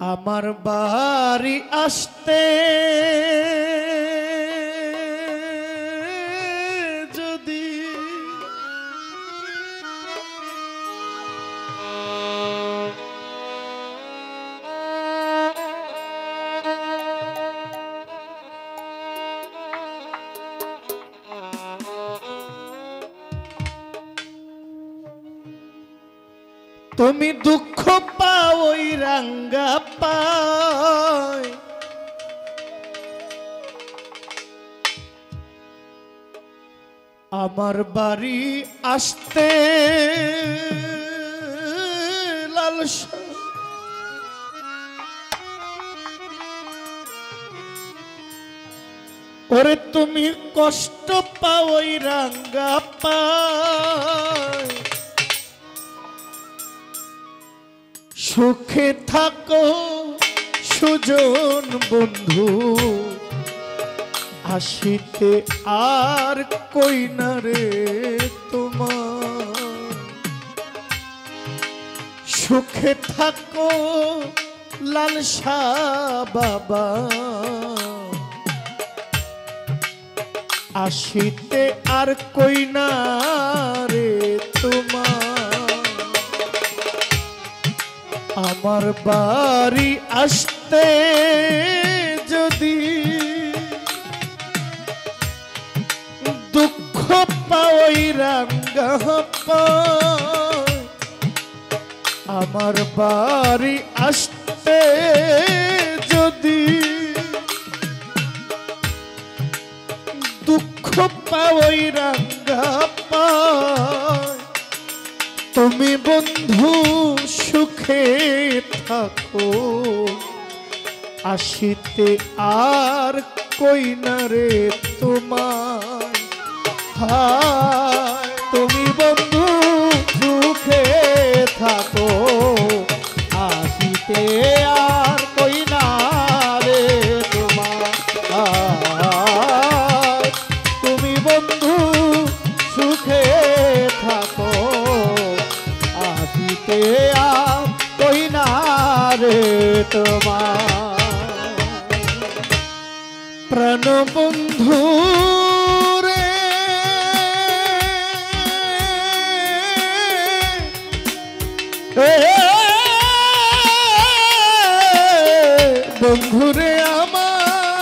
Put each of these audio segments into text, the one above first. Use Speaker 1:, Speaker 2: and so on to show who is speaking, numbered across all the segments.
Speaker 1: আমার বাড়ি আসতে যদি তুমি দুঃখ পাও ওই রাঙ্গা পায় আমার বাড়ি আসতে লালসা ওরে তুমি কষ্ট পাও ওই রাঙ্গা পায় সুখে থাকো সুজন বন্ধু আসিতে আর কই না রে তোমার সুখে থাকো লালসা বাবা আসিতে আর কই না রে তোমার আমার বাড়ি আসতে যদি দুঃখ পাওই রাঙ্গা পায় আমার বাড়ি আসতে যদি দুঃখ পাওই রাঙ্গা পায় তুমি বন্ধু সুখে থাকো আসিতে আর কই না রে তোমার হায় তুমি বন্ধু সুখে থাকো আসিতে আর কই না রে তোমার হায় তুমি বন্ধু সুখে থাকো আসিতে আর কই না রে তোমার প্রাণ বন্ধু রে বন্ধু রে আমার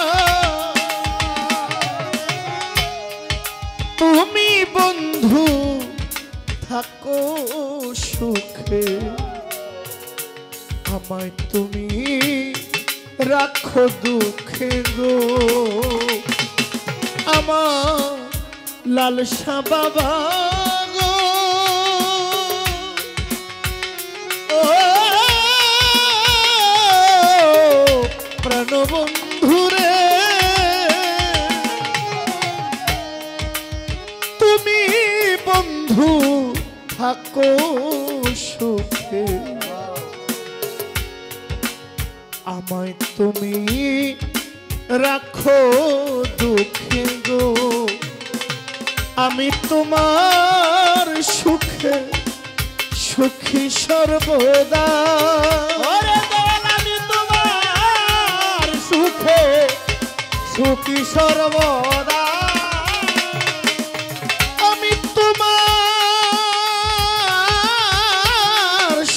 Speaker 1: তুমি বন্ধু থাকো সুখে আমায় তুমি রাখো দুঃখে গো আমার লালসা বাবা গো ও প্রাণবন্ধু রে তুমি বন্ধু থাকো সুখে আমায় তুমি রাখো দুঃখে গো আমি তোমার সুখে সুখী সর্বদা আমি তোমার সুখে সুখী সর্বদা আমি তোমার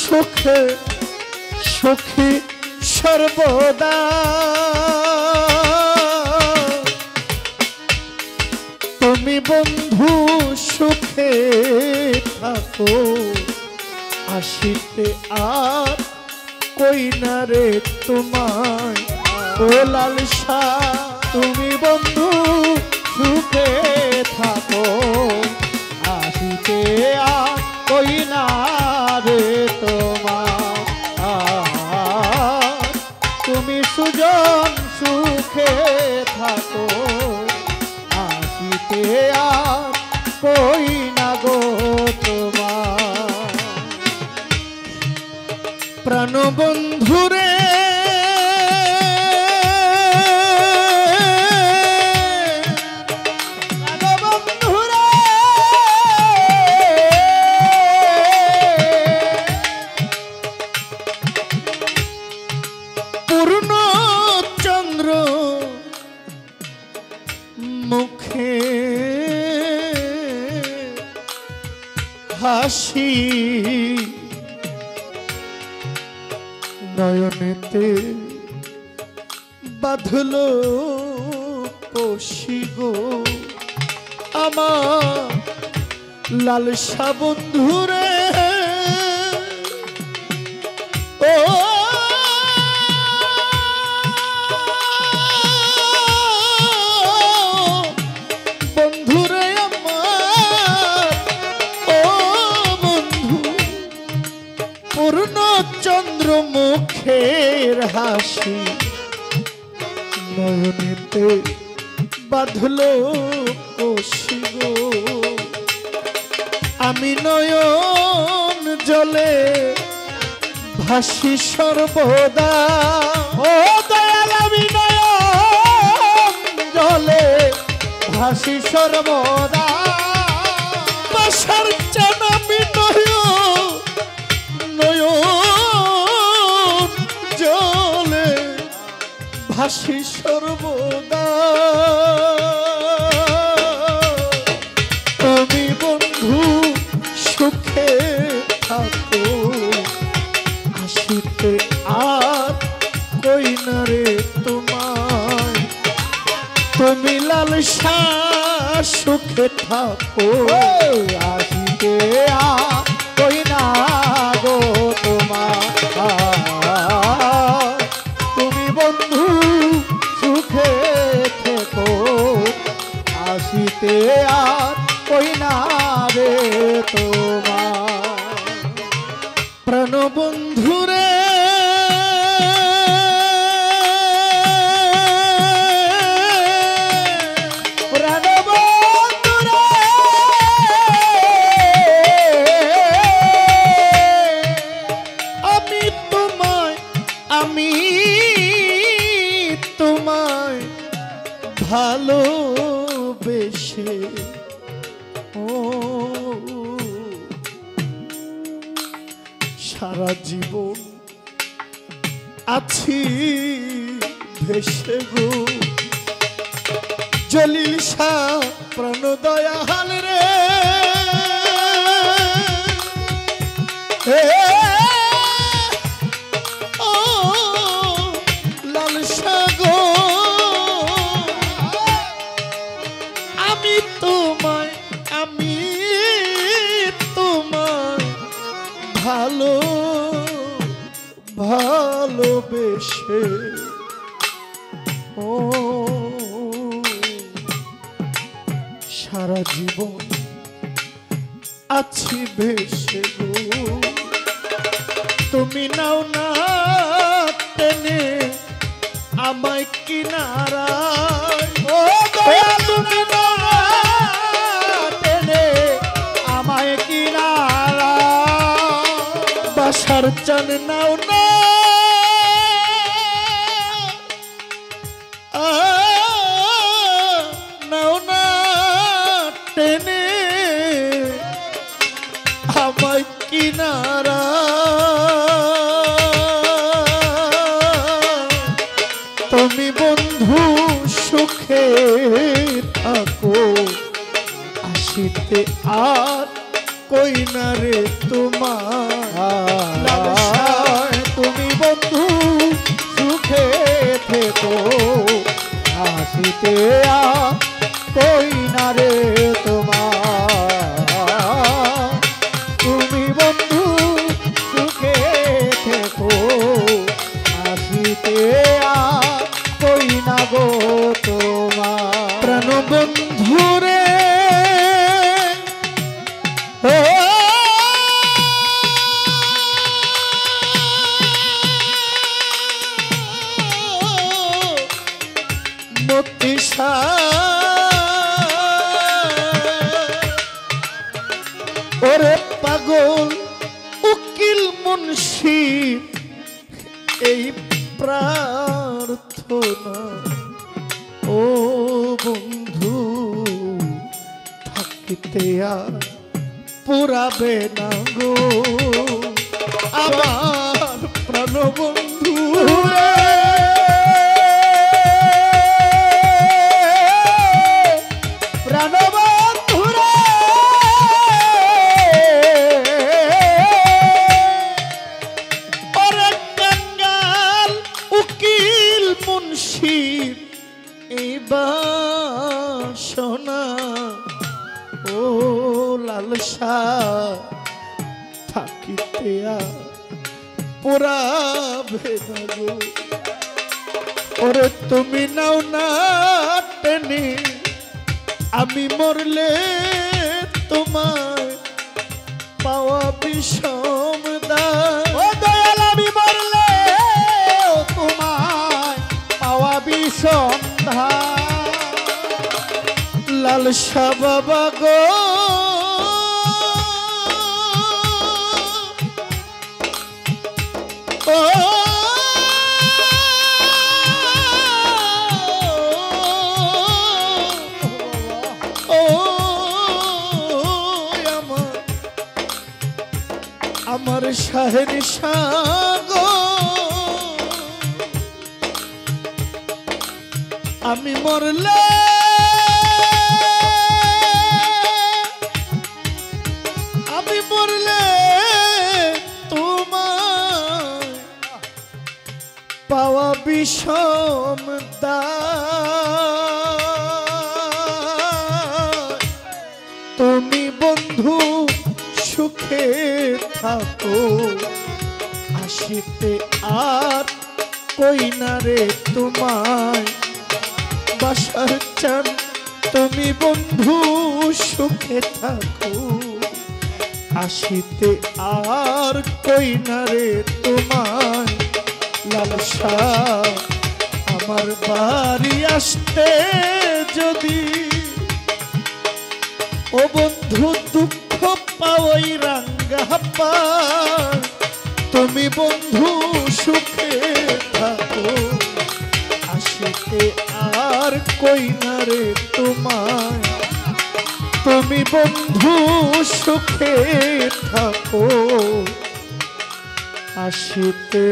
Speaker 1: সুখে সুখী সর্বদা তুমি বন্ধু সুখে থাকো আসিতে আর কই না রে তোমায় ও লালসা তুমি বন্ধু সুখে থাকো আসিতে আর কই না রে তোমার তুমি সুজন সুখে থাকো আসিতে আর কই না গো তোমার প্রাণ বন্ধু রে হাসি নয়নেতে বাঁধলো কষি গো আমার লালসা বন্ধুরে ও বন্ধুরে আমার ও বন্ধু পূর্ণচন্দ্র মুখের হাসি নয়নেতে বাঁধলো কষি গো আমি নয়ন জলে ভাসি সর্বদা ও দয়াল আমি নয়ন জলে ভাসি সর্বদা বাসার চান আমি নয়ন জলে ভাসি সর্বদা তুমি বন্ধু সুখে থাকো হাসিতে আর কই না রে তোমায় তুমি লালসা সুখে থাকো হাসিতে আর কই না গো তোমার তুমি বন্ধু সুখে থেকো হাসিতে আর কই না রে তোমার প্রাণ বন্ধুরে প্রাণ বন্ধুরে আমি তোমায় ভালোবেসে ও সারা জীবন আছি ভেসে গো জলিল শাহ প্রাণ দয়াল রে ও লাল শাহ গো আমি তোমায় ভালোবেসে ও সারা জীবন আছি ভেসে গো তুমি নাও না টেনে আমায় কিনারায় ও দয়া তুমি নাও না টেনে আমায় কিনারায় বাসার চান নাও না নাও না টেনে আমায় কিনারা তুমি বন্ধু সুখে থাকো আসিতে আর কই না রে তোমার তুমি বন্ধু সুখে থেকো হাসিতে আর কই না রে তোমার তুমি বন্ধু সুখে থেকো হাসিতে আর কই না গো তোমার প্রাণ বন্ধু রে ওরে পাগল উকিল মুন্সি এই প্রার্থনা ও বন্ধু থাকিতে আর পুরাবে না গো আমার প্রাণ বন্ধু প্রাণ বন্ধু সুখীর এই বাসনা ও লালসা থাকিতে পুরা ভেদাগো ওরে তুমি নাও না টেনে আমি মরলে তোমার পাওয়া বিষম দায়
Speaker 2: ও দয়াল আমি মরলে তোমায় পাওয়া বিষম
Speaker 1: লালসা বাবা গো ও আমার শাহের সাগো আমি মরলে তোমার পাওয়া বিষম দায় তুমি বন্ধু সুখে থাকো আসিতে আর কই না রে তোমায় বাসার চান তুমি বন্ধু সুখে থাকো আসিতে আর কই না রে তোমায় লালসা আমার বাড়ি আসতে যদি ও বন্ধু দুঃখ পাওই রাঙ্গা পায় তুমি বন্ধু সুখে থাকো আসিতে আর কই না রে তোমায় তুমি বন্ধু সুখে থাকো আসিতে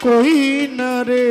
Speaker 1: কই না রে